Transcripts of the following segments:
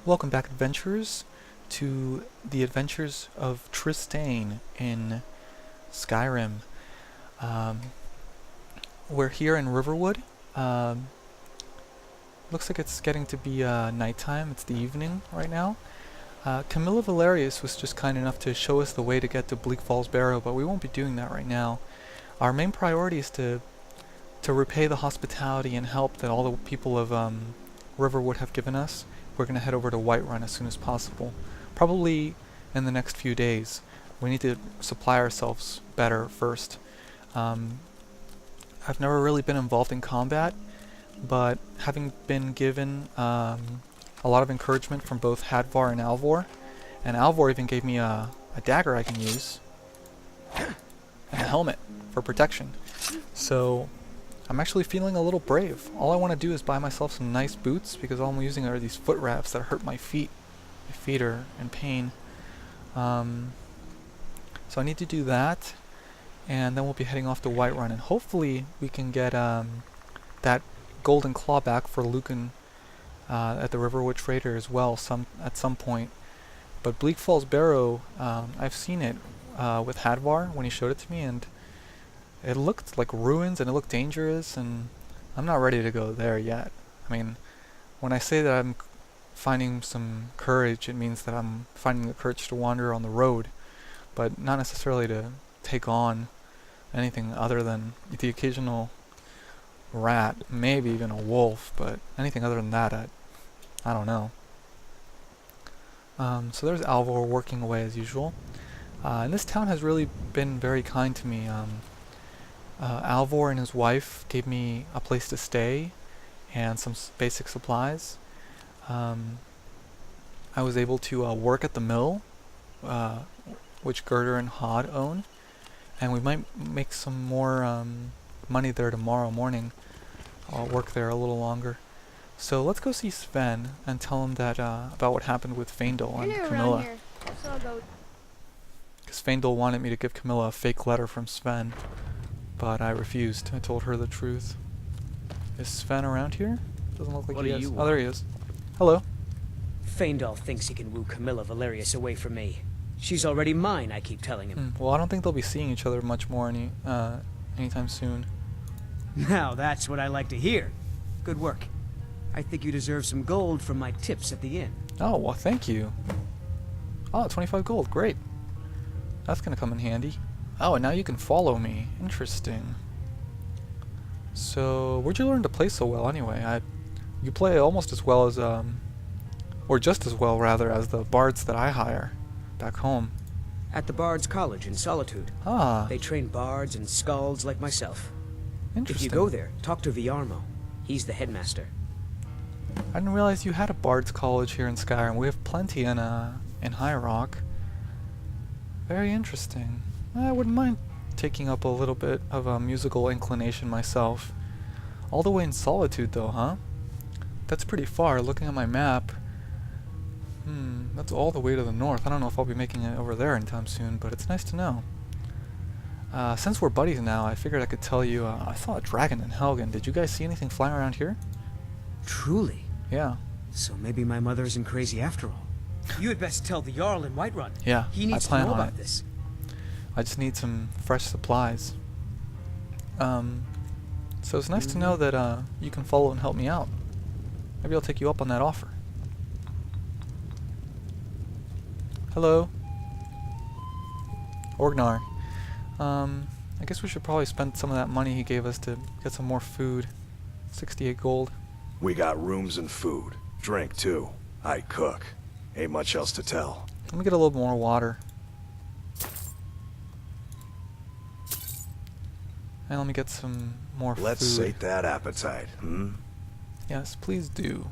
Welcome back, adventurers, to the adventures of Tristane in Skyrim. Um, we're here in Riverwood. Looks like it's getting to be nighttime. It's the evening right now. Camilla Valerius was just kind enough to show us the way to get to Bleak Falls Barrow, but we won't be doing that right now. Our main priority is to repay the hospitality and help that all the people of Riverwood have given us. We're going to head over to Whiterun as soon as possible. Probably in the next few days. We need to supply ourselves better first. I've never really been involved in combat, but having been given a lot of encouragement from both Hadvar and Alvor even gave me a dagger I can use, and a helmet for protection. So I'm actually feeling a little brave. All I want to do is buy myself some nice boots because all I'm using are these foot wraps that hurt my feet. My feet are in pain. So I need to do that, and then we'll be heading off to Whiterun, and hopefully we can get that golden claw back for Lucan at the Riverwood Trader as well at some point. But Bleak Falls Barrow, I've seen it with Hadvar when he showed it to me, and it looked like ruins and it looked dangerous, and I'm not ready to go there yet. I mean, when I say that I'm finding some courage, it means that I'm finding the courage to wander on the road, but not necessarily to take on anything other than the occasional rat, maybe even a wolf, but anything other than that, I don't know. So there's Alvor working away as usual. And this town has really been very kind to me. Alvor and his wife gave me a place to stay and some basic supplies. I was able to work at the mill, which Girder and Hod own, and we might make some more money there tomorrow morning. I'll work there a little longer. So let's go see Sven and tell him that about what happened with Faendal and Camilla. Because Faendal wanted me to give Camilla a fake letter from Sven, but I refused. I told her the truth. Is Sven around here? Doesn't look like he is. Oh, there he is. Hello. Faendal thinks he can woo Camilla Valerius away from me. She's already mine, I keep telling him. Well, I don't think they'll be seeing each other much more anytime soon. Now that's what I like to hear. Good work. I think you deserve some gold from my tips at the inn. Oh, well, thank you. Oh, 25 gold. Great. That's gonna come in handy. Oh, and now you can follow me. Interesting. So, where'd you learn to play so well anyway? You play almost as well as, or just as well rather, as the bards that I hire back home. At the Bard's College in Solitude. Ah. They train bards and skalds like myself. Interesting. If you go there, talk to Viarmo. He's the headmaster. I didn't realize you had a bards college here in Skyrim. We have plenty in High Rock. Very interesting. I wouldn't mind taking up a little bit of a musical inclination myself. All the way in Solitude though, huh? That's pretty far. Looking at my map, that's all the way to the north. I don't know if I'll be making it over there anytime soon, but it's nice to know. Since we're buddies now, I figured I could tell you, I saw a dragon in Helgen. Did you guys see anything flying around here? Truly? Yeah. So maybe my mother isn't crazy after all. You had best tell the Jarl in Whiterun. Yeah, he needs I plan to know on about it. this. I just need some fresh supplies. So it's nice to know that you can follow and help me out. Maybe I'll take you up on that offer. Hello. Orgnar. I guess we should probably spend some of that money he gave us to get some more food. 68 gold. We got rooms and food. Drink, too. I cook. Ain't much else to tell. Let me get a little more water. And let me get some more food. Let's sate that appetite, Yes, please do.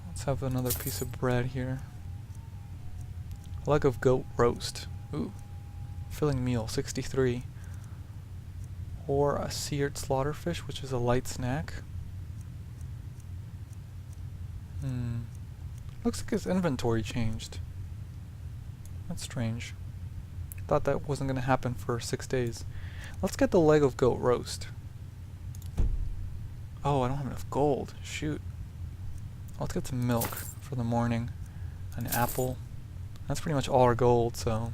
Let's have another piece of bread here. Leg of goat roast. Ooh. Filling meal, 63. Or a seared slaughterfish, which is a light snack. Looks like his inventory changed. That's strange. Thought that wasn't going to happen for 6 days. Let's get the leg of goat roast. Oh, I don't have enough gold. Shoot. Let's get some milk for the morning. An apple. That's pretty much all our gold, so...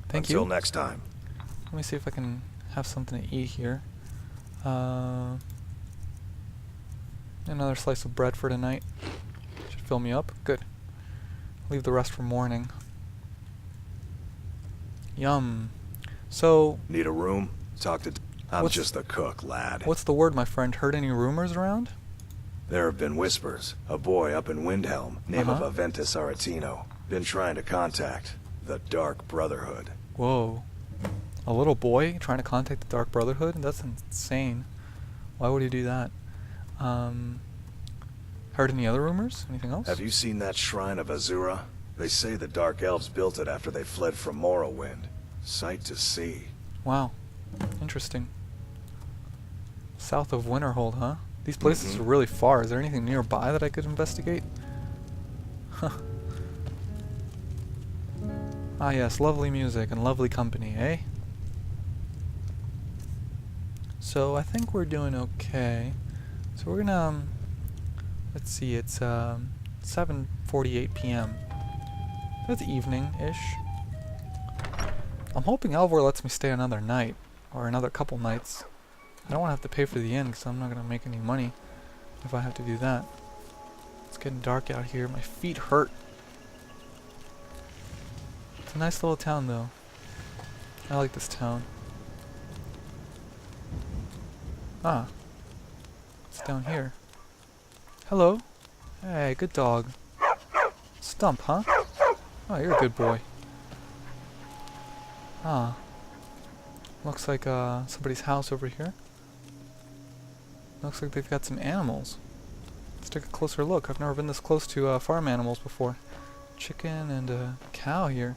Thank you. Until next time. Let me see if I can have something to eat here. Another slice of bread for tonight. Should fill me up. Good. Leave the rest for morning. Yum. So... Need a room? Talk to... I'm just the cook, lad. What's the word, my friend? Heard any rumors around? There have been whispers. A boy up in Windhelm, name of Aventus Aretino, been trying to contact the Dark Brotherhood. Whoa. A little boy trying to contact the Dark Brotherhood? That's insane. Why would he do that? Heard any other rumors? Anything else? Have you seen that shrine of Azura? They say the Dark Elves built it after they fled from Morrowind. Sight to see. Wow. Interesting. South of Winterhold, huh? These places are really far. Is there anything nearby that I could investigate? Huh. Ah yes, lovely music and lovely company, eh? So I think we're doing okay. So we're gonna, let's see, it's 7:48 p.m. That's evening-ish. I'm hoping Alvor lets me stay another night, or another couple nights. I don't want to have to pay for the inn, because I'm not going to make any money if I have to do that. It's getting dark out here. My feet hurt. It's a nice little town, though. I like this town. Ah. It's down here. Hello. Hey, good dog. Stump, huh? Oh, you're a good boy. Ah. Looks like somebody's house over here. Looks like they've got some animals. Let's take a closer look. I've never been this close to farm animals before. Chicken and a cow here.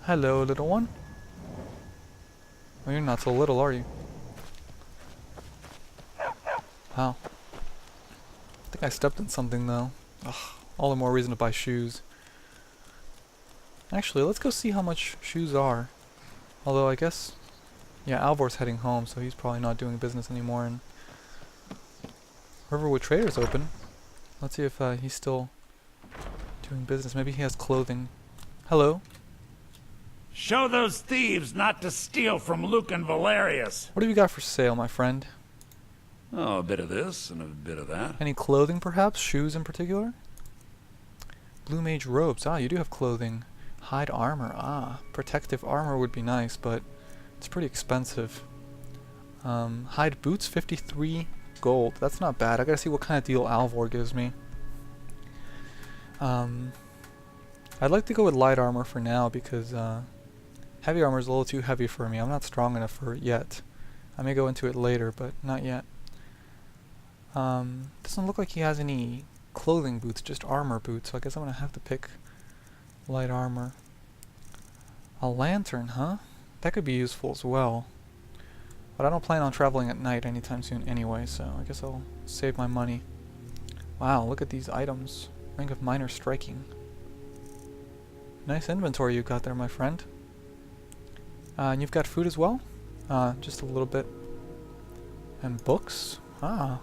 Hello, little one. Well, you're not so little, are you? Wow. I think I stepped in something, though. Ugh, all the more reason to buy shoes. Actually, let's go see how much shoes are. Although, I guess... Yeah, Alvor's heading home, so he's probably not doing business anymore. And Riverwood Trader's open. Let's see if he's still doing business. Maybe he has clothing. Hello. Show those thieves not to steal from Luke and Valerius. What have you got for sale, my friend? Oh, a bit of this and a bit of that. Any clothing, perhaps? Shoes in particular? Blue Mage robes. Ah, you do have clothing. Hide armor. Ah, protective armor would be nice, but it's pretty expensive. Hide boots, 53 gold. That's not bad. I gotta see what kind of deal Alvor gives me. I'd like to go with light armor for now because heavy armor is a little too heavy for me. I'm not strong enough for it yet. I may go into it later, but not yet. Doesn't look like he has any clothing boots, just armor boots, so I guess I'm gonna have to pick light armor. A lantern, huh? That could be useful as well. But I don't plan on traveling at night anytime soon anyway, so I guess I'll save my money. Wow, look at these items. Ring of Minor Striking. Nice inventory you got there, my friend. And you've got food as well? Just a little bit. And books? Ah.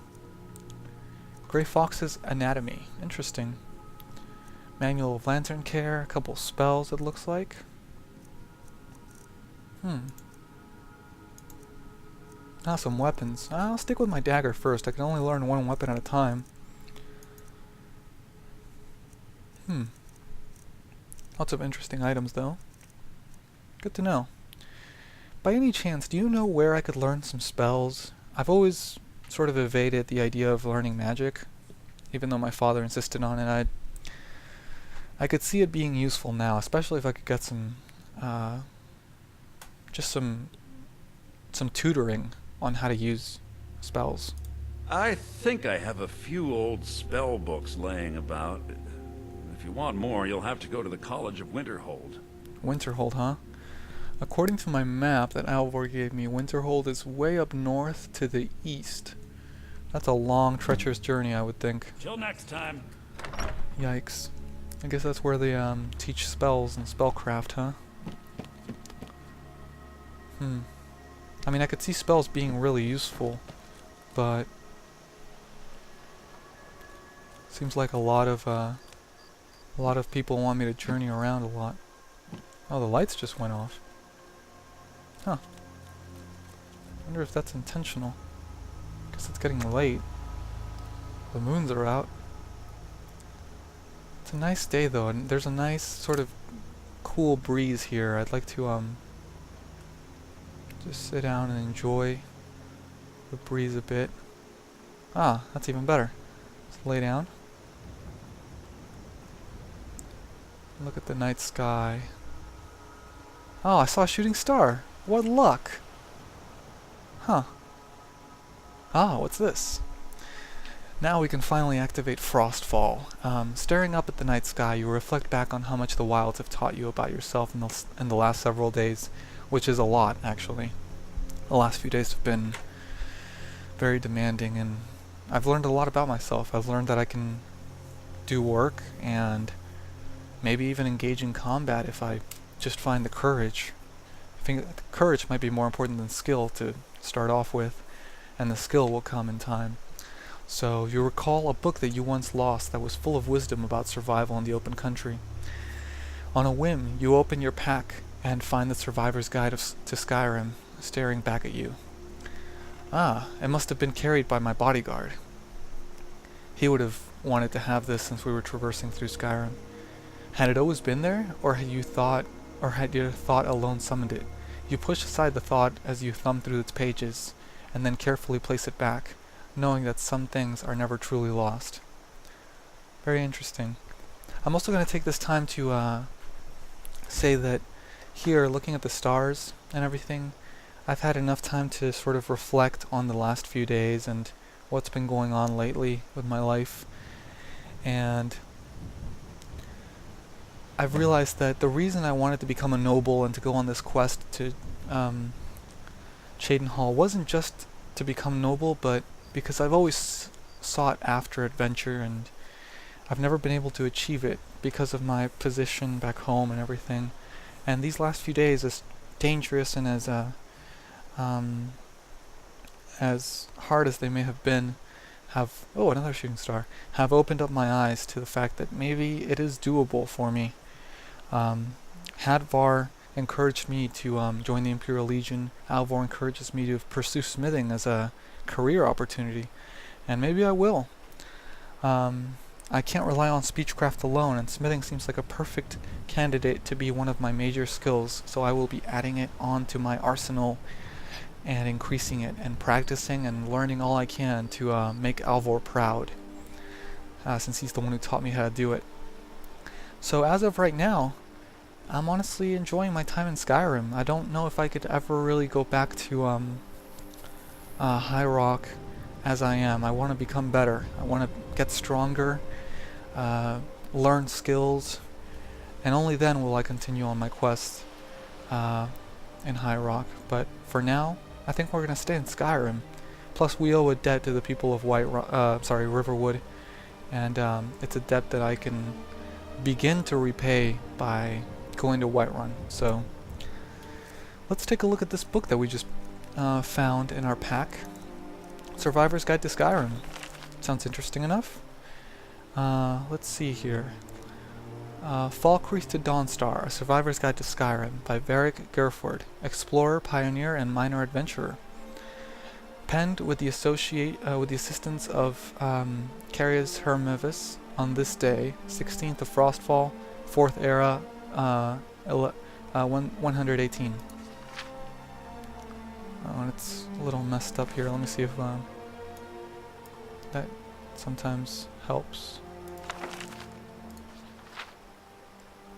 Grey Fox's Anatomy. Interesting. Manual of Lantern Care. A couple spells, it looks like. Ah, some weapons. I'll stick with my dagger first. I can only learn one weapon at a time. Lots of interesting items, though. Good to know. By any chance, do you know where I could learn some spells? I've always sort of evaded the idea of learning magic, even though my father insisted on it. I could see it being useful now, especially if I could get some, just some tutoring on how to use spells. I think I have a few old spell books laying about. If you want more, you'll have to go to the College of Winterhold. Winterhold, huh? According to my map that Alvor gave me, Winterhold is way up north to the east. That's a long, treacherous journey, I would think. Till next time. Yikes. I guess that's where they teach spells and spellcraft, huh? I mean, I could see spells being really useful, but Seems like a lot of people want me to journey around a lot. Oh, the lights just went off. Huh. Wonder if that's intentional. Guess it's getting late. The moons are out. It's a nice day though, and there's a nice sort of cool breeze here. I'd like to just sit down and enjoy the breeze a bit. Ah, that's even better. Just lay down. Look at the night sky. Oh, I saw a shooting star. What luck. Huh. Ah, what's this? Now we can finally activate Frostfall. Staring up at the night sky, you reflect back on how much the wilds have taught you about yourself in the last several days, which is a lot, actually. The last few days have been very demanding, and I've learned a lot about myself. I've learned that I can do work and maybe even engage in combat if I just find the courage. I think that courage might be more important than skill to start off with, and the skill will come in time. So you recall a book that you once lost that was full of wisdom about survival in the open country. On a whim, you open your pack and find the Survivor's Guide to Skyrim staring back at you. Ah, it must have been carried by my bodyguard. He would have wanted to have this since we were traversing through Skyrim. Had it always been there, or had your thought alone summoned it? You push aside the thought as you thumb through its pages, and then carefully place it back, knowing that some things are never truly lost. Very interesting. I'm also going to take this time to say that here, looking at the stars and everything, I've had enough time to sort of reflect on the last few days and what's been going on lately with my life. And I've realized that the reason I wanted to become a noble and to go on this quest to Cheydinhal wasn't just to become noble, but because I've always sought after adventure, and I've never been able to achieve it because of my position back home and everything. And these last few days, as dangerous and as hard as they may have been, have another shooting star, have opened up my eyes to the fact that maybe it is doable for me. Hadvar encouraged me to join the Imperial Legion. Alvor encourages me to pursue smithing as a career opportunity, and maybe I will. I can't rely on speechcraft alone, and smithing seems like a perfect candidate to be one of my major skills, so I will be adding it onto my arsenal and increasing it and practicing and learning all I can to make Alvor proud, since he's the one who taught me how to do it. So as of right now, I'm honestly enjoying my time in Skyrim. I don't know if I could ever really go back to High Rock as I am. I want to become better. I want to get stronger, learn skills, and only then will I continue on my quest in High Rock. But for now, I think we're going to stay in Skyrim. Plus, we owe a debt to the people of Riverwood, and it's a debt that I can begin to repay by going to Whiterun. So let's take a look at this book that we just found in our pack. Survivor's Guide to Skyrim. Sounds interesting enough. Let's see here. Falkreath to Dawnstar, A Survivor's Guide to Skyrim by Varric Gerford, explorer, pioneer, and minor adventurer. Penned with the assistance of Carius Hermivis on this day, 16th of Frostfall, 4th era, 118. Oh, it's a little messed up here. Let me see if that sometimes helps.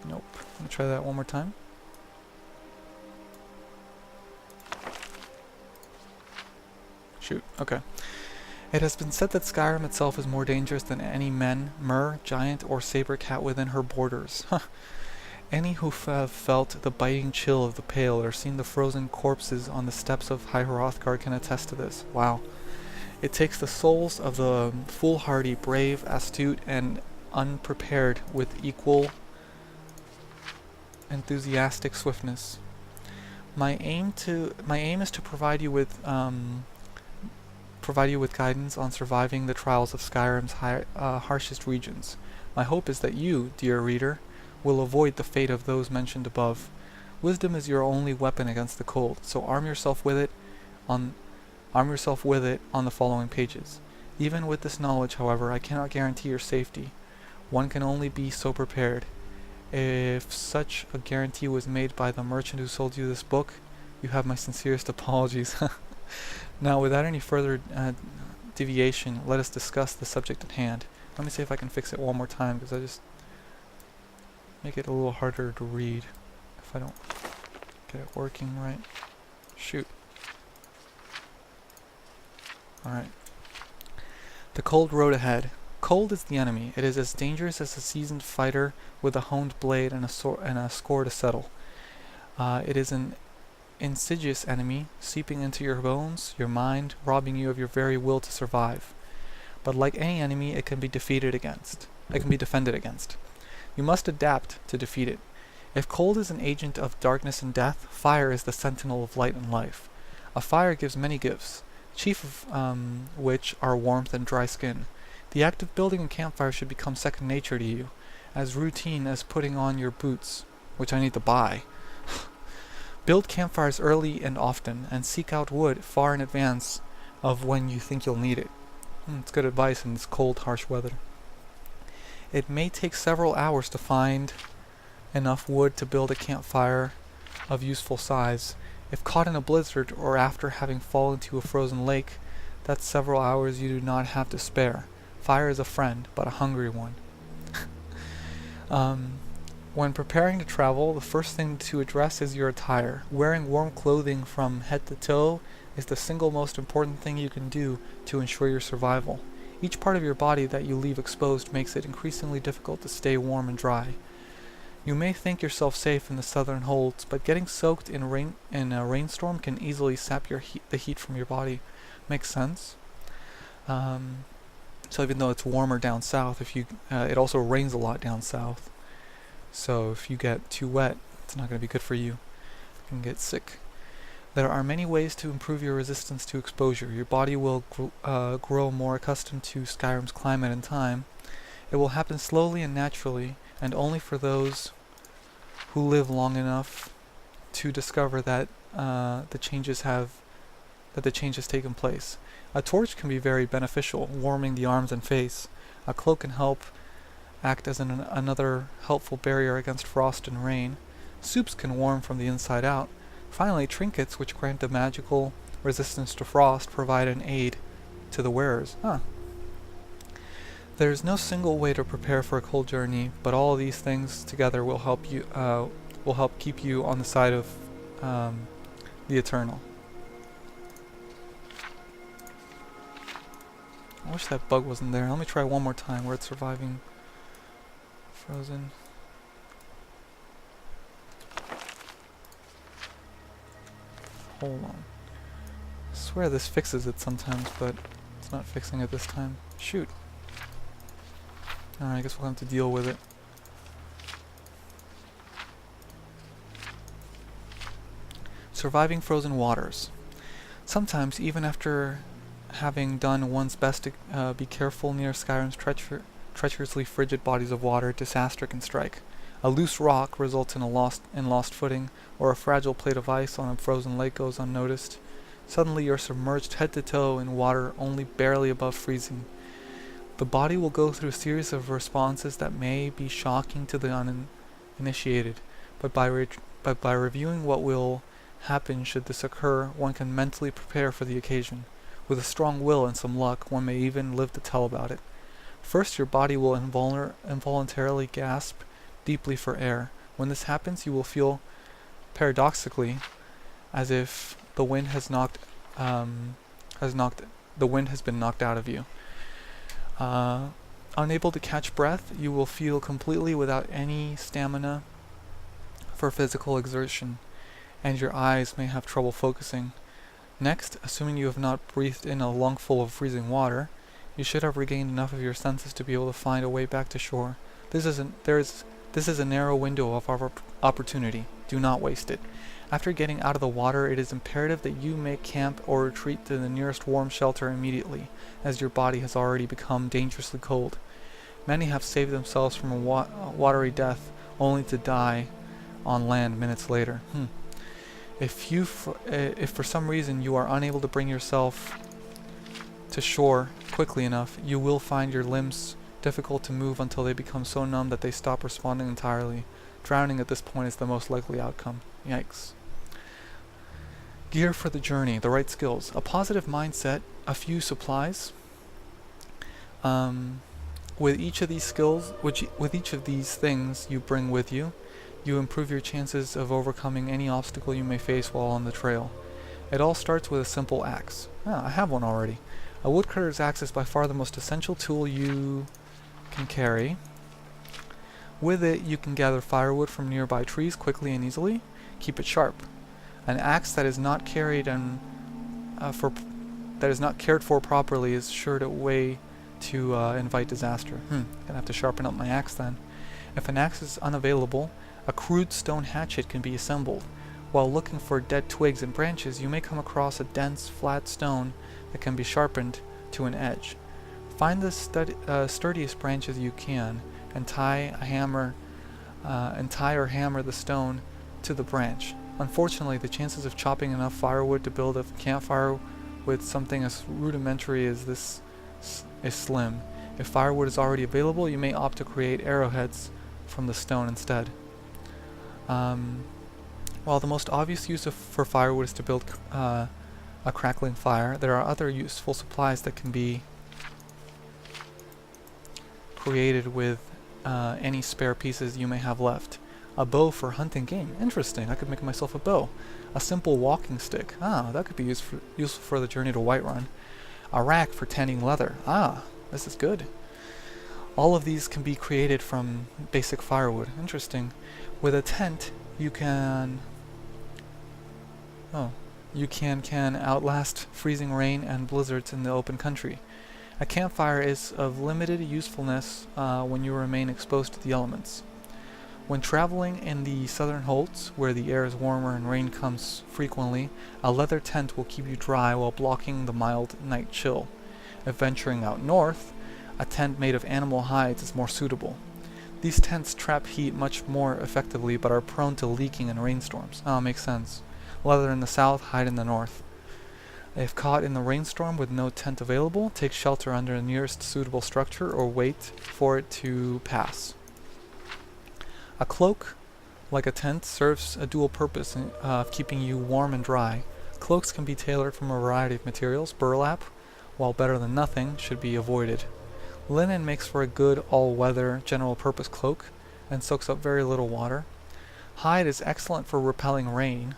Nope. Let me try that one more time. Shoot. Okay. It has been said that Skyrim itself is more dangerous than any men, mer, giant, or saber cat within her borders. Any who have felt the biting chill of the Pale or seen the frozen corpses on the steps of High Hrothgar can attest to this. Wow. It takes the souls of the foolhardy, brave, astute, and unprepared with equal enthusiastic swiftness. My aim is to provide you with provide you with guidance on surviving the trials of Skyrim's harshest regions. My hope is that you, dear reader, will avoid the fate of those mentioned above. Wisdom is your only weapon against the cold, so arm yourself with it on the following pages. Even with this knowledge, however, I cannot guarantee your safety. One can only be so prepared. If such a guarantee was made by the merchant who sold you this book, you have my sincerest apologies. Now, without any further deviation, let us discuss the subject at hand. Let me see if I can fix it one more time, because I just make it a little harder to read if I don't get it working right. Shoot. Alright. The cold road ahead. Cold is the enemy. It is as dangerous as a seasoned fighter with a honed blade and a score to settle. It is an insidious enemy, seeping into your bones, your mind, robbing you of your very will to survive. But like any enemy, it can be defended against. You must adapt to defeat it. If cold is an agent of darkness and death, fire is the sentinel of light and life. A fire gives many gifts, chief of which are warmth and dry skin. The act of building a campfire should become second nature to you, as routine as putting on your boots, which I need to buy. Build campfires early and often, and seek out wood far in advance of when you think you'll need it. It's good advice in this cold, harsh weather. It may take several hours to find enough wood to build a campfire of useful size. If caught in a blizzard or after having fallen to a frozen lake, that's several hours you do not have to spare. Fire is a friend, but a hungry one. When preparing to travel, the first thing to address is your attire. Wearing warm clothing from head to toe is the single most important thing you can do to ensure your survival. Each part of your body that you leave exposed makes it increasingly difficult to stay warm and dry. You may think yourself safe in the southern holds, but getting soaked in a rainstorm can easily sap the heat from your body. Makes sense? So even though it's warmer down south, it also rains a lot down south. So if you get too wet, it's not going to be good for you. You can get sick. There are many ways to improve your resistance to exposure. Your body will grow more accustomed to Skyrim's climate and time. It will happen slowly and naturally, and only for those who live long enough to discover that the changes have taken place. A torch can be very beneficial, warming the arms and face. A cloak can act as another helpful barrier against frost and rain. Soups can warm from the inside out. Finally, trinkets, which grant a magical resistance to frost, provide an aid to the wearers. There is no single way to prepare for a cold journey, but all these things together will help keep you on the side of the eternal. I wish that bug wasn't there. Let me try one more time where it's surviving frozen. Hold on. I swear this fixes it sometimes, but it's not fixing it this time. Shoot. Alright, I guess we'll have to deal with it. Surviving frozen waters. Sometimes, even after having done one's best to be careful near Skyrim's treacherously frigid bodies of water, disaster can strike. A loose rock results in lost footing, or a fragile plate of ice on a frozen lake goes unnoticed. Suddenly you're submerged head to toe in water only barely above freezing. The body will go through a series of responses that may be shocking to the uninitiated, but by reviewing what will happen should this occur, one can mentally prepare for the occasion. With a strong will and some luck, one may even live to tell about it. First, your body will involuntarily gasp deeply for air. When this happens, you will feel, paradoxically, as if the wind has been knocked out of you. Unable to catch breath, you will feel completely without any stamina for physical exertion, and your eyes may have trouble focusing. Next, assuming you have not breathed in a lungful of freezing water, you should have regained enough of your senses to be able to find a way back to shore. This is a narrow window of opportunity. Do not waste it. After getting out of the water, it is imperative that you make camp or retreat to the nearest warm shelter immediately, as your body has already become dangerously cold. Many have saved themselves from a watery death, only to die on land minutes later. If for some reason you are unable to bring yourself to shore quickly enough, you will find your limbs difficult to move until they become so numb that they stop responding entirely. Drowning at this point is the most likely outcome. Yikes. Gear for the journey, the right skills, a positive mindset, a few supplies. With each of these skills, with each of these things you bring with you, you improve your chances of overcoming any obstacle you may face while on the trail. It all starts with a simple axe. I have one already. A woodcutter's axe is by far the most essential tool you can carry. With it, you can gather firewood from nearby trees quickly and easily. Keep it sharp. An axe that is not carried and cared for properly is sure to invite disaster. Gonna have to sharpen up my axe then. If an axe is unavailable, a crude stone hatchet can be assembled. While looking for dead twigs and branches, you may come across a dense, flat stone that can be sharpened to an edge. Find the sturdiest branches you can, and tie or hammer the stone to the branch. Unfortunately, the chances of chopping enough firewood to build a campfire with something as rudimentary as this is slim. If firewood is already available, you may opt to create arrowheads from the stone instead. While the most obvious use for firewood is to build a crackling fire, there are other useful supplies that can be created with any spare pieces you may have left. A bow for hunting game. Interesting, I could make myself a bow. A simple walking stick. That could be useful for the journey to Whiterun. A rack for tanning leather. This is good. All of these can be created from basic firewood. Interesting. With a tent, you can outlast freezing rain and blizzards in the open country. A campfire is of limited usefulness when you remain exposed to the elements. When traveling in the southern holds, where the air is warmer and rain comes frequently, a leather tent will keep you dry while blocking the mild night chill. If venturing out north, a tent made of animal hides is more suitable. These tents trap heat much more effectively but are prone to leaking in rainstorms. Makes sense. Leather in the south, hide in the north. If caught in the rainstorm with no tent available, take shelter under the nearest suitable structure or wait for it to pass. A cloak, like a tent, serves a dual purpose of keeping you warm and dry. Cloaks can be tailored from a variety of materials. Burlap, while better than nothing, should be avoided. Linen makes for a good all-weather general-purpose cloak and soaks up very little water. Hide is excellent for repelling rain.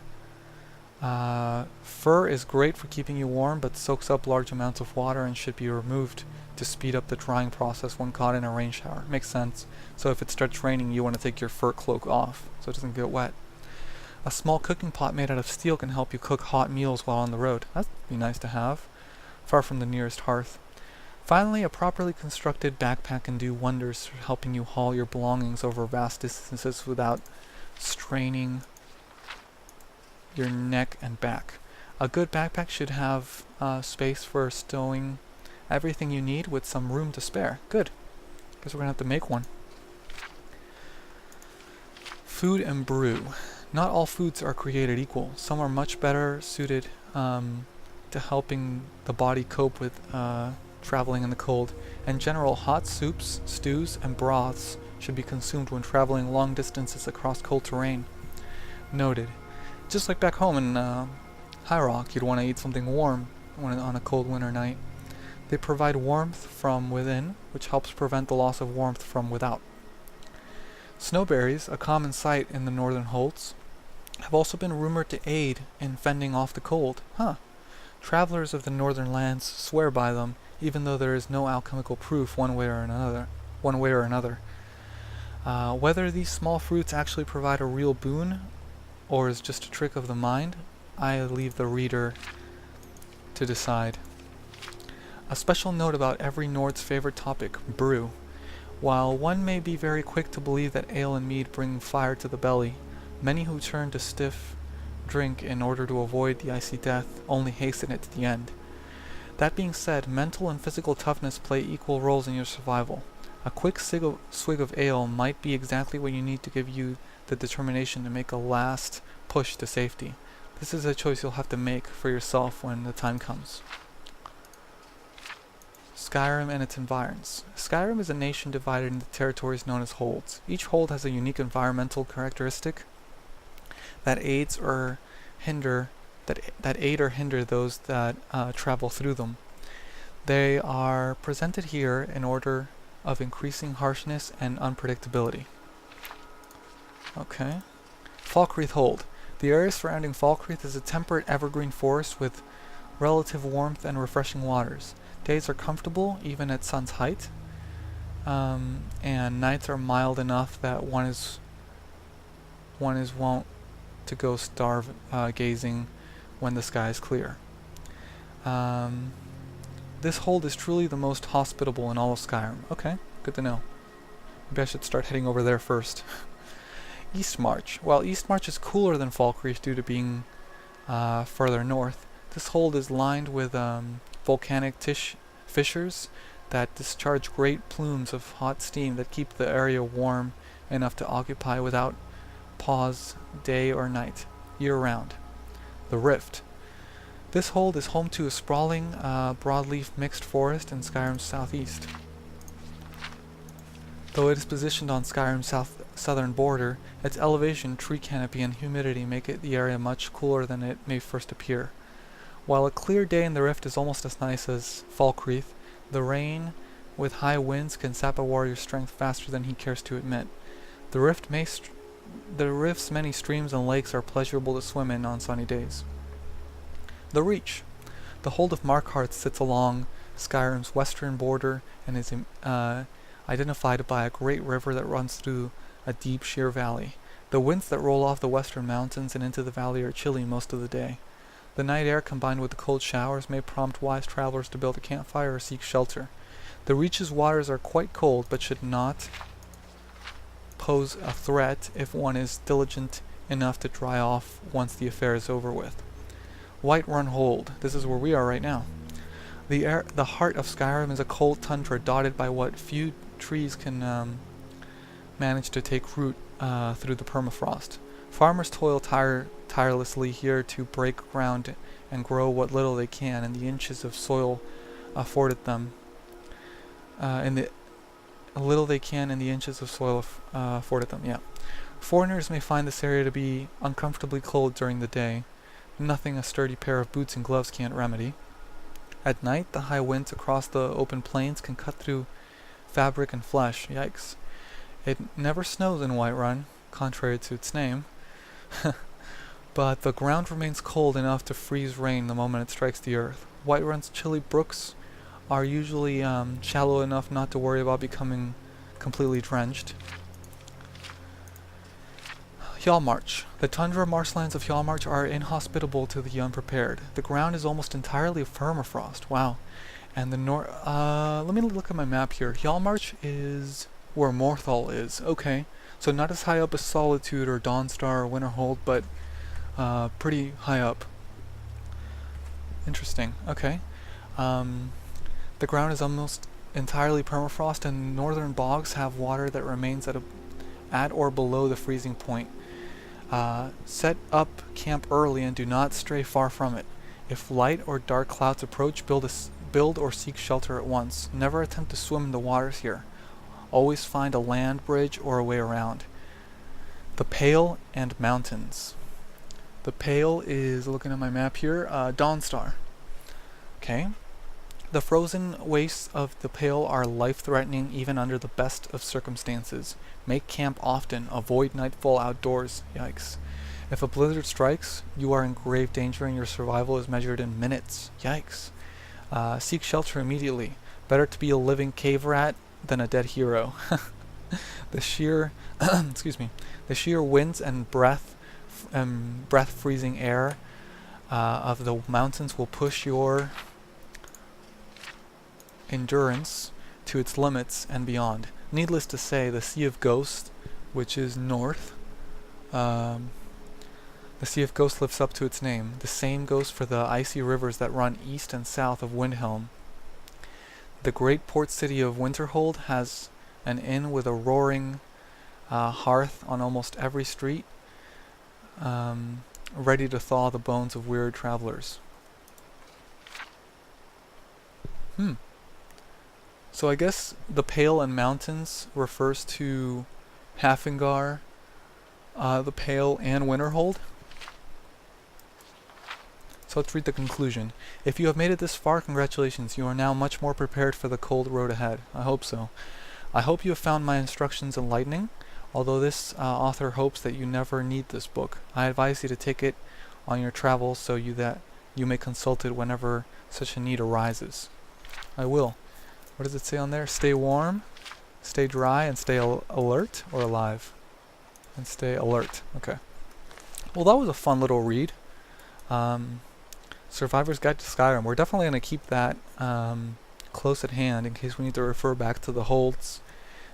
Fur is great for keeping you warm but soaks up large amounts of water and should be removed to speed up the drying process when caught in a rain shower. Makes sense. So if it starts raining, you want to take your fur cloak off so it doesn't get wet. A small cooking pot made out of steel can help you cook hot meals while on the road. That'd be nice to have, far from the nearest hearth. Finally, a properly constructed backpack can do wonders for helping you haul your belongings over vast distances without straining your neck and back. A good backpack should have space for stowing everything you need with some room to spare. Good. Guess we're gonna have to make one. Food and brew. Not all foods are created equal. Some are much better suited to helping the body cope with traveling in the cold. In general, hot soups, stews, and broths should be consumed when traveling long distances across cold terrain. Noted. Just like back home in High Rock, you'd want to eat something warm on a cold winter night. They provide warmth from within, which helps prevent the loss of warmth from without. Snowberries, a common sight in the northern holds, have also been rumored to aid in fending off the cold. Travelers of the northern lands swear by them, even though there is no alchemical proof one way or another. Whether these small fruits actually provide a real boon, or is just a trick of the mind, I leave the reader to decide. A special note about every Nord's favorite topic, brew. While one may be very quick to believe that ale and mead bring fire to the belly, many who turn to stiff drink in order to avoid the icy death only hasten it to the end. That being said, mental and physical toughness play equal roles in your survival. A quick swig of ale might be exactly what you need to give you the determination to make a last push to safety. This is a choice you'll have to make for yourself when the time comes. Skyrim and its environs. Skyrim is a nation divided into territories known as holds. Each hold has a unique environmental characteristic that aids or hinder those that travel through them. They are presented here in order of increasing harshness and unpredictability. Okay. Falkreath Hold. The area surrounding Falkreath is a temperate evergreen forest with relative warmth and refreshing waters. Days are comfortable even at sun's height, and nights are mild enough that one is wont to go gazing when the sky is clear. This hold is truly the most hospitable in all of Skyrim. Okay, good to know. Maybe I should start heading over there first. Eastmarch. While Eastmarch is cooler than Falkreath due to being further north, this hold is lined with volcanic fissures that discharge great plumes of hot steam that keep the area warm enough to occupy without pause day or night, year-round. The Rift. This hold is home to a sprawling broadleaf mixed forest in Skyrim's southeast. Though it is positioned on Skyrim's southern border, its elevation, tree canopy, and humidity make the area much cooler than it may first appear. While a clear day in the Rift is almost as nice as Falkreath, the rain with high winds can sap a warrior's strength faster than he cares to admit. The Rift's many streams and lakes are pleasurable to swim in on sunny days. The Reach. The hold of Markarth sits along Skyrim's western border and is identified by a great river that runs through a deep, sheer valley. The winds that roll off the western mountains and into the valley are chilly most of the day. The night air combined with the cold showers may prompt wise travelers to build a campfire or seek shelter. The Reach's waters are quite cold, but should not pose a threat if one is diligent enough to dry off once the affair is over with. Whiterun Hold. This is where we are right now. The heart of Skyrim is a cold tundra dotted by what few trees can manage to take root through the permafrost. Farmers toil tirelessly here to break ground and grow what little they can in the inches of soil afforded them. Yeah. Foreigners may find this area to be uncomfortably cold during the day, nothing a sturdy pair of boots and gloves can't remedy. At night, the high winds across the open plains can cut through fabric and flesh. Yikes. It never snows in Whiterun, contrary to its name, but the ground remains cold enough to freeze rain the moment it strikes the earth. Whiterun's chilly brooks are usually shallow enough not to worry about becoming completely drenched. Hjalmarch. The tundra marshlands of Hjalmarch are inhospitable to the unprepared. The ground is almost entirely of permafrost. Wow. And the let me look at my map here. Hjalmarch is where Morthal is. Okay. So not as high up as Solitude or Dawnstar or Winterhold, but pretty high up. Interesting. Okay. The ground is almost entirely permafrost, and northern bogs have water that remains at or below the freezing point. Set up camp early and do not stray far from it. If light or dark clouds approach, build or seek shelter at once. Never attempt to swim in the waters here. Always find a land bridge or a way around. The Pale and Mountains. The Pale is, looking at my map here, Dawnstar. Okay. The frozen wastes of the Pale are life-threatening even under the best of circumstances. Make camp often. Avoid nightfall outdoors. Yikes. If a blizzard strikes, you are in grave danger and your survival is measured in minutes. Yikes. Seek shelter immediately. Better to be a living cave rat than a dead hero. The sheer the sheer winds and breath-freezing air of the mountains will push your endurance to its limits and beyond. Needless to say, the Sea of Ghosts, which is north, The Sea of Ghosts lives up to its name. The same goes for the icy rivers that run east and south of Windhelm. The great port city of Winterhold has an inn with a roaring hearth on almost every street, ready to thaw the bones of weary travelers. So I guess the Pale and Mountains refers to Hafingar, the Pale, and Winterhold. So let's read the conclusion. If you have made it this far, congratulations. You are now much more prepared for the cold road ahead. I hope so. I hope you have found my instructions enlightening. Although this author hopes that you never need this book, I advise you to take it on your travels so that you may consult it whenever such a need arises. I will. What does it say on there? Stay warm, stay dry, and stay alert or alive? And stay alert. Okay. Well, that was a fun little read. Survivor's Guide to Skyrim. We're definitely going to keep that close at hand in case we need to refer back to the holds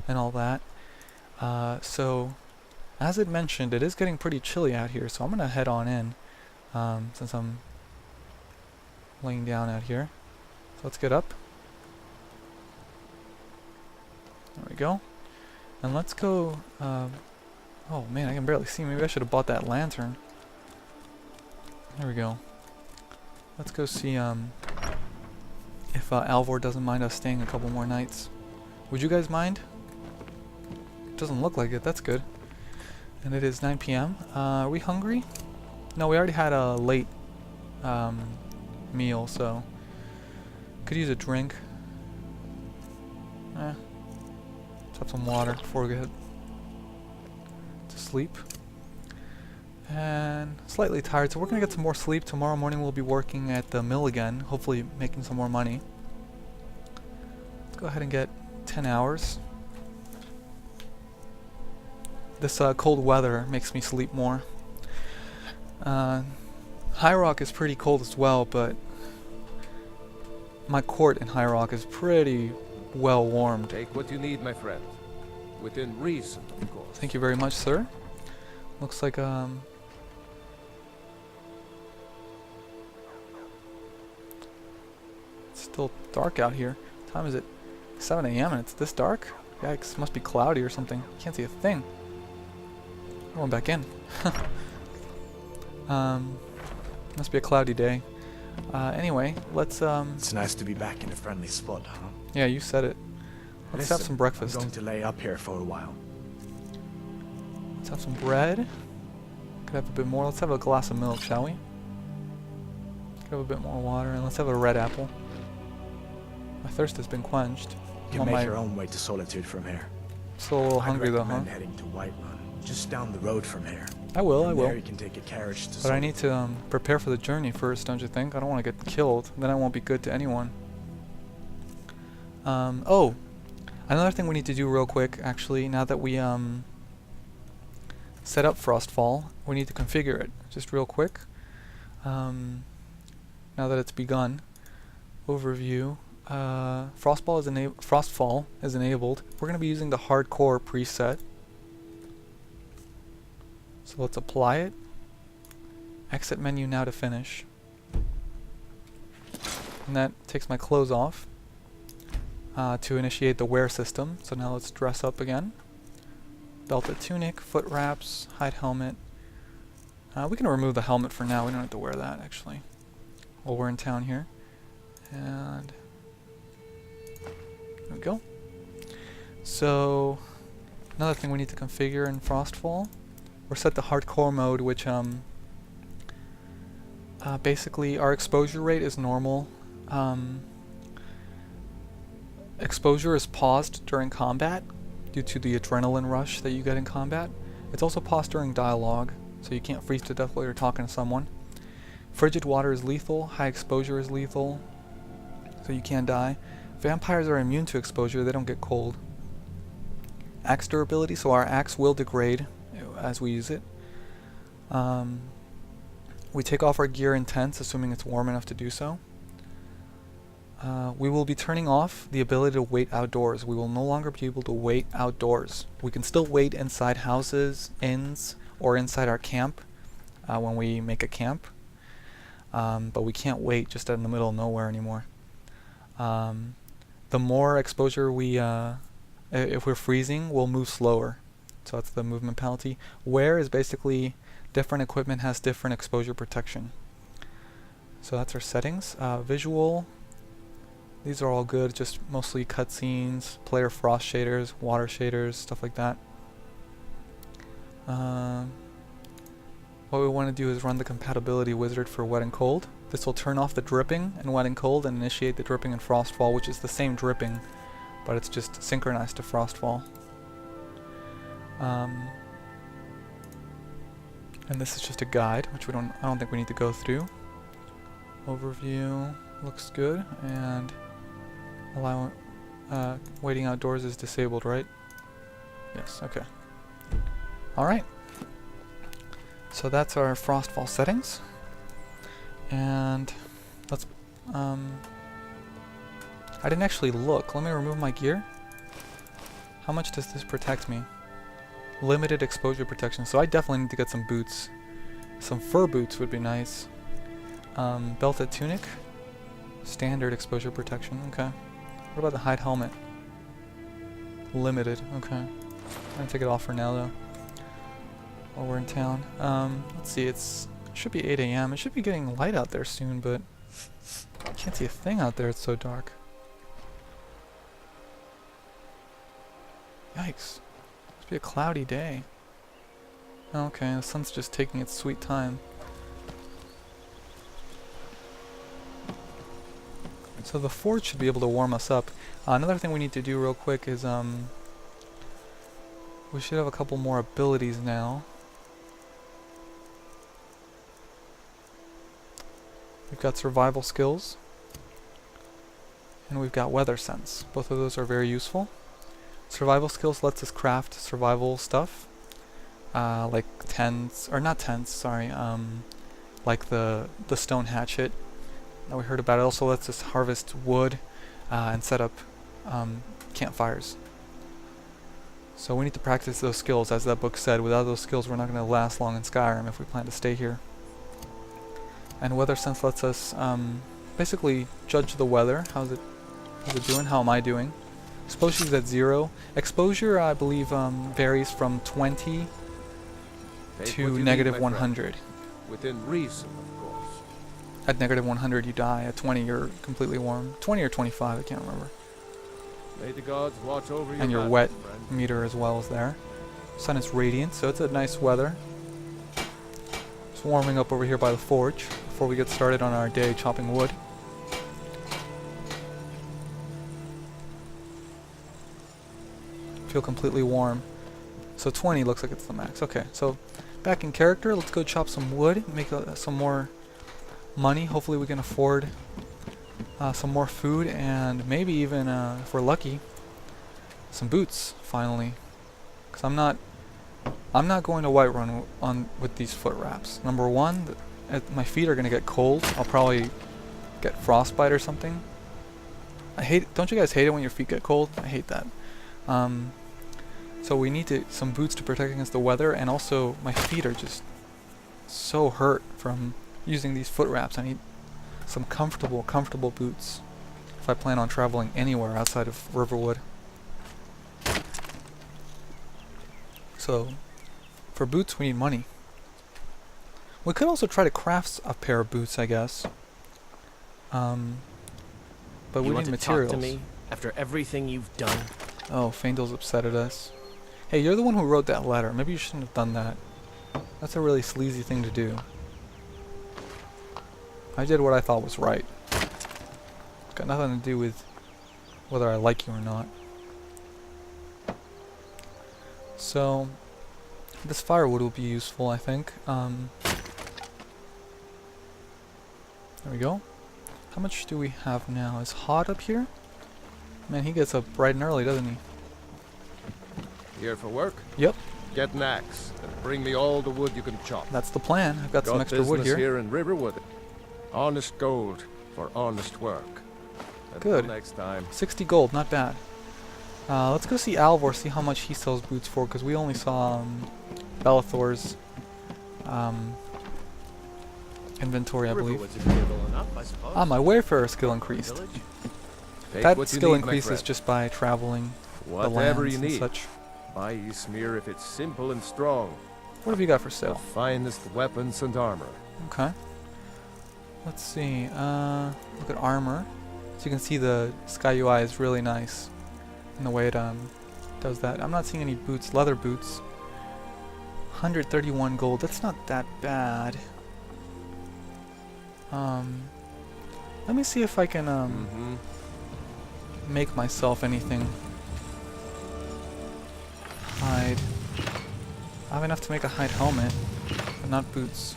and all that. So, as it mentioned, it is getting pretty chilly out here, so I'm going to head on in since I'm laying down out here. So let's get up. There we go. And let's go... oh man, I can barely see. Maybe I should have bought that lantern. There we go. Let's go see if Alvor doesn't mind us staying a couple more nights. Would you guys mind? Doesn't look like it. That's good. And it is 9 p.m. Are we hungry? No, we already had a late meal, so could use a drink. Let's have some water before we get to sleep. And slightly tired, so we're gonna get some more sleep. Tomorrow morning we'll be working at the mill again, hopefully making some more money. Let's go ahead and get 10 hours. This cold weather makes me sleep more. High Rock is pretty cold as well, but my court in High Rock is pretty well warmed. Take what you need, my friend. Within reason, of course. Thank you very much, sir. Looks like it's still dark out here. What time is it? 7 a.m. and it's this dark? Yikes, must be cloudy or something. Can't see a thing. I'm going back in. Must be a cloudy day. Anyway, let's It's nice to be back in a friendly spot, huh? yeah, you said it. Let's have some breakfast. I'm going to lay up here for a while. Let's have some bread. Could have a bit more. Let's have a glass of milk, shall we? Could have a bit more water, and let's have a red apple. My thirst has been quenched. You can make your own way to Solitude from here. Still a little hungry though, huh? I'd recommend heading to Whiterun, just down the road from here. I will. There you can take a carriage to But I need to prepare for the journey first, don't you think? I don't want to get killed. Then I won't be good to anyone. Oh, another thing we need to do real quick, actually, now that we set up Frostfall, we need to configure it just real quick. Now that it's begun, overview. Frostfall is enabled. We're going to be using the hardcore preset. So let's apply it. Exit menu now to finish. And that takes my clothes off to initiate the wear system. So now let's dress up again. Belted tunic, foot wraps, hide helmet. We can remove the helmet for now. We don't have to wear that actually while we're in town here. And there we go. So another thing we need to configure in Frostfall. We're set to hardcore mode, which basically our exposure rate is normal. Exposure is paused during combat due to the adrenaline rush that you get in combat. It's also paused during dialogue, so you can't freeze to death while you're talking to someone. Frigid water is lethal, high exposure is lethal, so you can die. Vampires are immune to exposure, they don't get cold. Axe durability, so our axe will degrade as we use it. We take off our gear in tents, assuming it's warm enough to do so. We will be turning off the ability to wait outdoors. We will no longer be able to wait outdoors. We can still wait inside houses, inns, or inside our camp, when we make a camp. But we can't wait just in the middle of nowhere anymore. The more exposure we, if we're freezing, we'll move slower. So that's the movement penalty. Wear is basically different equipment has different exposure protection. So that's our settings. Visual, these are all good, just mostly cutscenes, player frost shaders, water shaders, stuff like that. What we want to do is run the compatibility wizard for wet and cold. This will turn off the dripping in wet and cold and initiate the dripping in Frostfall, which is the same dripping, but it's just synchronized to Frostfall. And this is just a guide, which I don't think we need to go through. Overview looks good, and waiting outdoors is disabled, right? Yes, okay. Alright. So that's our Frostfall settings. And let's I didn't actually look. Let me remove my gear. How much does this protect me? Limited exposure protection. So I definitely need to get some boots. Some fur boots would be nice. Belted tunic. Standard exposure protection. Okay. What about the hide helmet? Limited. Okay. I'm gonna take it off for now though. While we're in town. Let's see, it should be 8 AM. It should be getting light out there soon, but I can't see a thing out there, it's so dark. Yikes. Must be a cloudy day. Okay, the sun's just taking its sweet time. So the forge should be able to warm us up. Another thing we need to do real quick is we should have a couple more abilities now. We've got survival skills, and we've got weather sense. Both of those are very useful. Survival skills lets us craft survival stuff, like tents, or not tents, sorry, like the stone hatchet that we heard about. It also lets us harvest wood and set up campfires. So we need to practice those skills, as that book said. Without those skills, we're not going to last long in Skyrim if we plan to stay here. And weather sense lets us basically judge the weather. How's it doing? How am I doing? Exposure is at 0. Exposure, I believe, varies from 20 to negative 100. Within reason, of course. At negative 100 you die. At 20 you're completely warm. 20 or 25, I can't remember. May the gods watch over you. And your wet meter as well is there. Sun is radiant, so it's a nice weather. It's warming up over here by the forge before we get started on our day chopping wood. Feel completely warm. So 20 looks like it's the max. Okay, so back in character, let's go chop some wood, make some more money. Hopefully we can afford some more food, and maybe even, if we're lucky, some boots finally. Because I'm not going to Whiterun with these foot wraps. Number one, my feet are gonna get cold. I'll probably get frostbite or something. Don't you guys hate it when your feet get cold? I hate that. So we need some boots to protect against the weather, and also my feet are just so hurt from using these foot wraps. I need some comfortable boots if I plan on traveling anywhere outside of Riverwood. So for boots we need money. We could also try to craft a pair of boots, I guess. But we need materials. Talk to me after everything you've done? Oh, Faendal's upset at us. Hey, you're the one who wrote that letter. Maybe you shouldn't have done that. That's a really sleazy thing to do. I did what I thought was right. It's got nothing to do with whether I like you or not. So, this firewood will be useful, I think. There we go. How much do we have now? Is Hod up here? Man, he gets up bright and early, doesn't he? Here for work? Yep. Get an axe and bring me all the wood you can chop. That's the plan. I've got some extra wood here in Riverwood. Honest gold for honest work. Until Good. next time. 60 gold, not bad. Let's go see Alvor, see how much he sells boots for, because we only saw Bellathor's inventory, I believe. Riverwood's agreeable enough, I suppose. Ah, my wayfarer skill increased. Village? Take That what you skill need, my increases friend. just by traveling the Whatever lands you and need. such. Buy Ysmir if it's simple and strong. What have you got for The sale? finest weapons and armor. Okay. Let's see. Look at armor. So you can see the Sky UI is really nice in the way it does that. I'm not seeing any boots. Leather boots. 131 gold. That's not that bad. Let me see if I can make myself anything. Hide. I have enough to make a hide helmet, but not boots.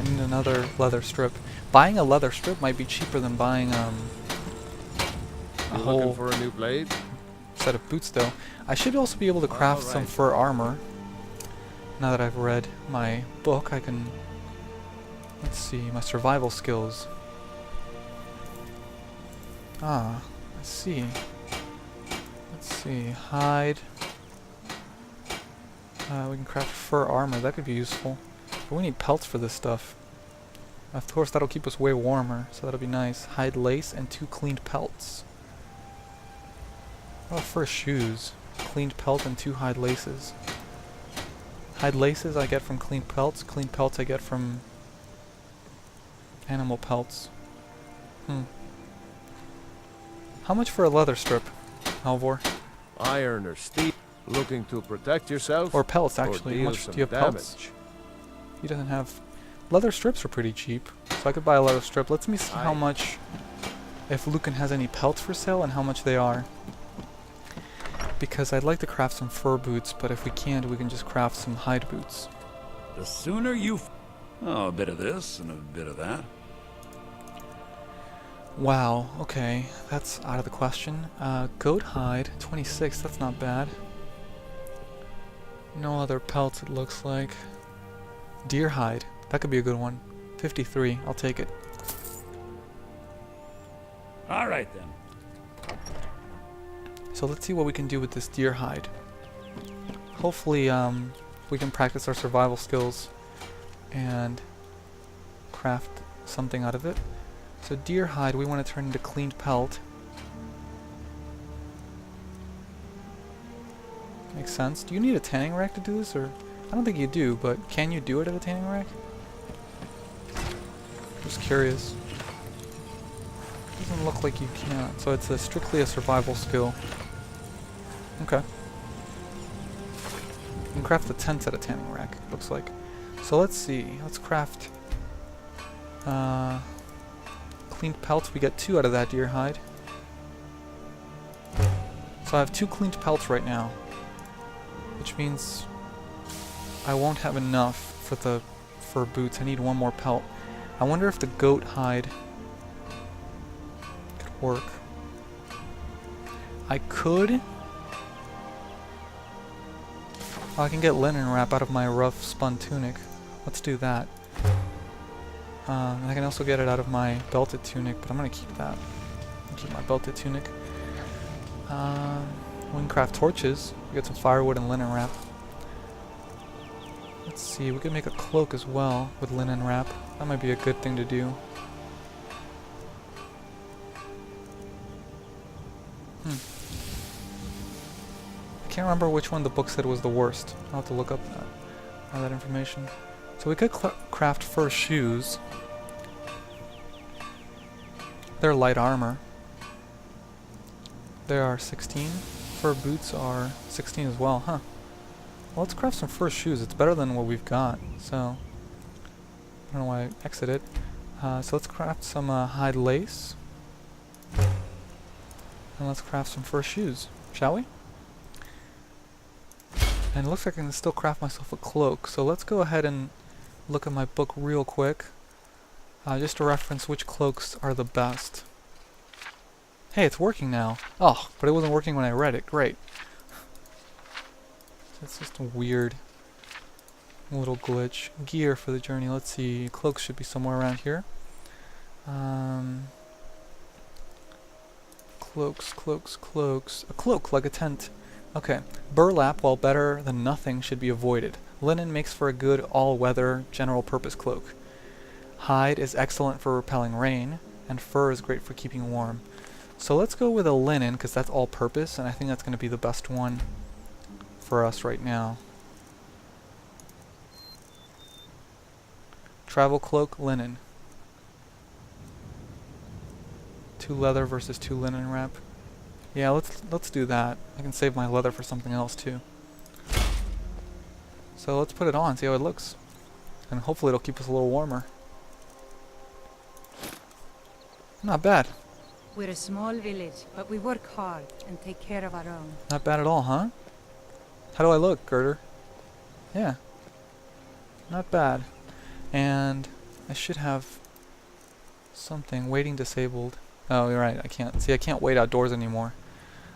I need another leather strip. Buying a leather strip might be cheaper than buying a You whole looking for a new blade? set of boots though. I should also be able to craft some Alright. fur armor. Now that I've read my book, I can... Let's see, my survival skills. Ah, I see. Let's see, hide. We can craft fur armor, that could be useful. But we need pelts for this stuff. Of course, that'll keep us way warmer, so that'll be nice. Hide lace and 2 cleaned pelts. Oh, fur shoes. Cleaned pelt and 2 hide laces. Hide laces I get from cleaned pelts. Cleaned pelts I get from animal pelts. How much for a leather strip, Alvor? Iron or steel? Looking to protect yourself? Or pelts, or actually. How deal much some do you have pelts? damage? He doesn't have... Leather strips are pretty cheap, so I could buy a leather strip. Let me see how Aye. much... If Lucan has any pelts for sale and how much they are. Because I'd like to craft some fur boots, but if we can't, we can just craft some hide boots. The sooner you... Oh, a bit of this and a bit of that. Wow, okay, that's out of the question. Goat hide, 26, that's not bad. No other pelts, it looks like. Deer hide, that could be a good one. 53, I'll take it. All right, then. So let's see what we can do with this deer hide. Hopefully, we can practice our survival skills and craft something out of it. So deer hide, we want to turn into cleaned pelt. Makes sense. Do you need a tanning rack to do this, or I don't think you do, but can you do it at a tanning rack? Just curious. Doesn't look like you can, so it's strictly a survival skill. Okay. You can craft the tent at a tanning rack, looks like. So let's see. Let's craft cleaned pelts. We get 2 out of that deer hide. So I have 2 cleaned pelts right now, which means I won't have enough for the fur boots. I need 1 more pelt. I wonder if the goat hide could work. I could. Oh, I can get linen wrap out of my rough spun tunic. Let's do that. And I can also get it out of my belted tunic, but I'm gonna keep that. I'll keep my belted tunic. We can craft torches. We get some firewood and linen wrap. Let's see, we could make a cloak as well with linen wrap. That might be a good thing to do. I can't remember which one the book said was the worst. I'll have to look up that information. So we could craft fur shoes. They're light armor. They are 16. Fur boots are 16 as well, huh? Well, let's craft some fur shoes. It's better than what we've got, so... I don't know why I exited. So let's craft some hide lace. And let's craft some fur shoes, shall we? And it looks like I can still craft myself a cloak, so let's go ahead and look at my book real quick. Just to reference which cloaks are the best. Hey, it's working now. Oh, but it wasn't working when I read it. Great. That's just a weird little glitch. Gear for the journey. Let's see. Cloaks should be somewhere around here. Cloaks. A cloak, like a tent. Okay. Burlap, while better than nothing, should be avoided. Linen makes for a good all-weather, general-purpose cloak. Hide is excellent for repelling rain, and fur is great for keeping warm. So let's go with a linen, because that's all-purpose, and I think that's going to be the best one for us right now. Travel cloak, linen. 2 leather versus 2 linen wrap. Yeah, let's do that. I can save my leather for something else too. So let's put it on, see how it looks. And hopefully it'll keep us a little warmer. Not bad. We're a small village, but we work hard and take care of our own. Not bad at all, huh? How do I look, Girder? Yeah. Not bad. And I should have something. Waiting disabled. Oh, you're right. I can't. See, I can't wait outdoors anymore.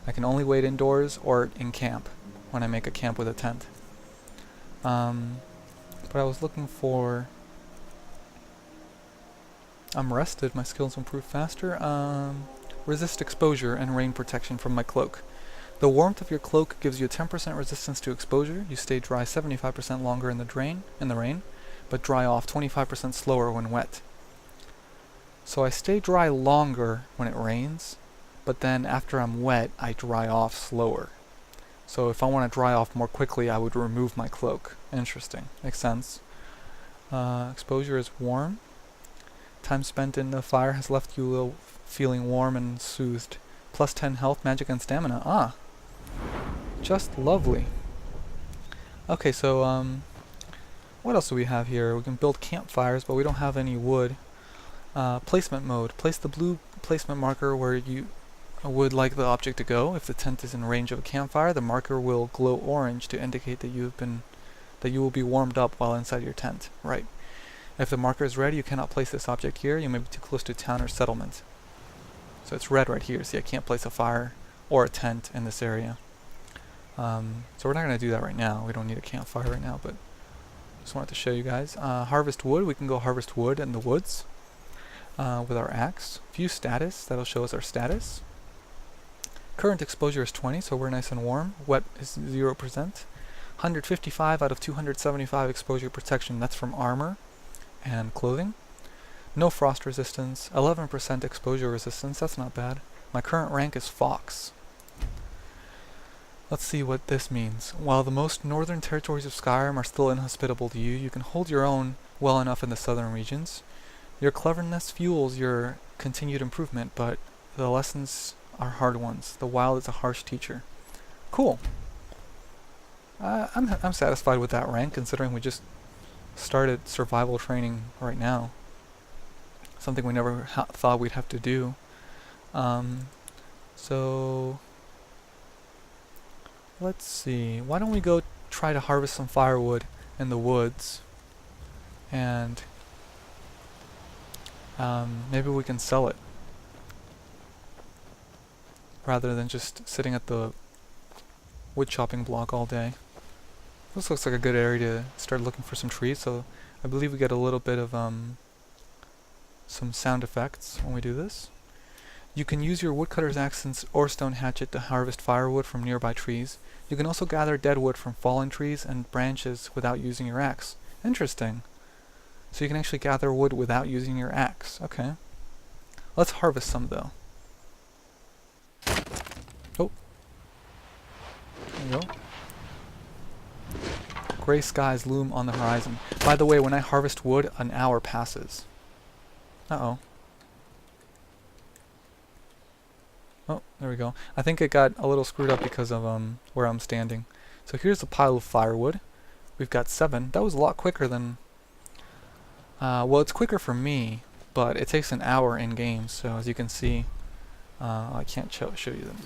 I can only wait indoors or in camp when I make a camp with a tent. But I was looking for... I'm rested. My skills improve faster. Resist exposure and rain protection from my cloak. The warmth of your cloak gives you a 10% resistance to exposure. You stay dry 75% longer in the rain, but dry off 25% slower when wet. So I stay dry longer when it rains, but then after I'm wet, I dry off slower. So if I want to dry off more quickly, I would remove my cloak. Interesting. Makes sense. Exposure is warm. Time spent in the fire has left you feeling warm and soothed. Plus 10 health, magic, and stamina. Ah! Just lovely. Okay, so, what else do we have here? We can build campfires, but we don't have any wood. Placement mode. Place the blue placement marker where you would like the object to go. If the tent is in range of a campfire, the marker will glow orange to indicate that you will be warmed up while inside your tent. Right. If the marker is red, you cannot place this object here. You may be too close to a town or settlement. So it's red right here. See, I can't place a fire or a tent in this area. So we're not going to do that right now. We don't need a campfire right now, but just wanted to show you guys. Harvest wood. We can go harvest wood in the woods with our axe. View status. That'll show us our status. Current exposure is 20, so we're nice and warm. Wet is 0%. 155 out of 275 exposure protection. That's from armor and clothing. No frost resistance. 11% exposure resistance. That's not bad. My current rank is Fox. Let's see what this means. While the most northern territories of Skyrim are still inhospitable to you, you can hold your own well enough in the southern regions. Your cleverness fuels your continued improvement, but the lessons are hard ones. The wild is a harsh teacher. Cool. I'm satisfied with that rank, considering we just started survival training right now. Something we never thought we'd have to do. So let's see. Why don't we go try to harvest some firewood in the woods, and maybe we can sell it rather than just sitting at the wood chopping block all day. This looks like a good area to start looking for some trees, so I believe we get a little bit of some sound effects when we do this. You can use your woodcutter's axe or stone hatchet to harvest firewood from nearby trees. You can also gather dead wood from fallen trees and branches without using your axe. Interesting. So you can actually gather wood without using your axe. Okay. Let's harvest some though. Oh. There you go. Gray skies loom on the horizon. By the way, when I harvest wood, an hour passes. Uh-oh. Oh, there we go. I think it got a little screwed up because of where I'm standing. So here's a pile of firewood. We've got 7. That was a lot quicker than... well, it's quicker for me, but it takes an hour in game. So as you can see, I can't show you them.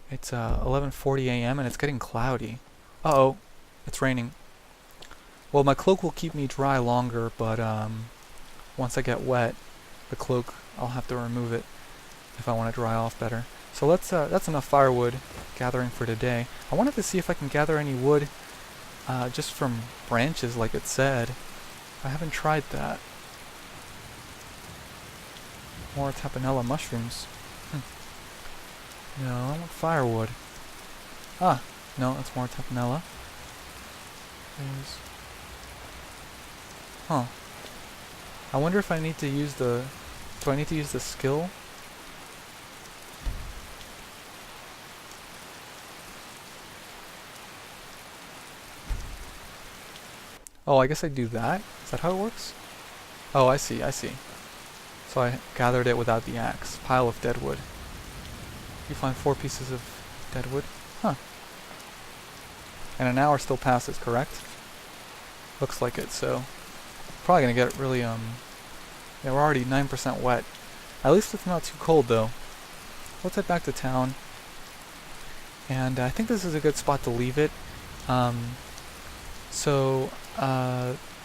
It's 11:40 a.m. and it's getting cloudy. Uh-oh, it's raining. Well, my cloak will keep me dry longer, but once I get wet, the cloak, I'll have to remove it if I want to dry off better. So that's enough firewood gathering for today. I wanted to see if I can gather any wood just from branches like it said. I haven't tried that. More tapanella mushrooms. No, I want firewood. Ah, no, that's more tapanella. There's... Huh. I wonder if I need to use the... Do I need to use the skill? Oh, I guess I do that? Is that how it works? Oh, I see, I see. So I gathered it without the axe. Pile of deadwood. You find 4 pieces of deadwood. Huh. And an hour still passes, correct? Looks like it, so... Probably gonna get really, yeah, we're already 9% wet. At least it's not too cold, though. Let's head back to town. And I think this is a good spot to leave it.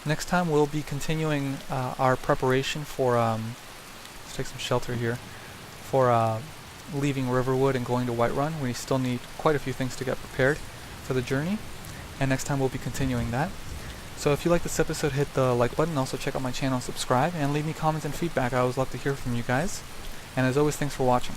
Next time we'll be continuing our preparation for, let's take some shelter here, for leaving Riverwood and going to Whiterun. We still need quite a few things to get prepared for the journey, and next time we'll be continuing that. So if you like this episode, hit the like button, also check out my channel and subscribe, and leave me comments and feedback. I always love to hear from you guys. And as always, thanks for watching.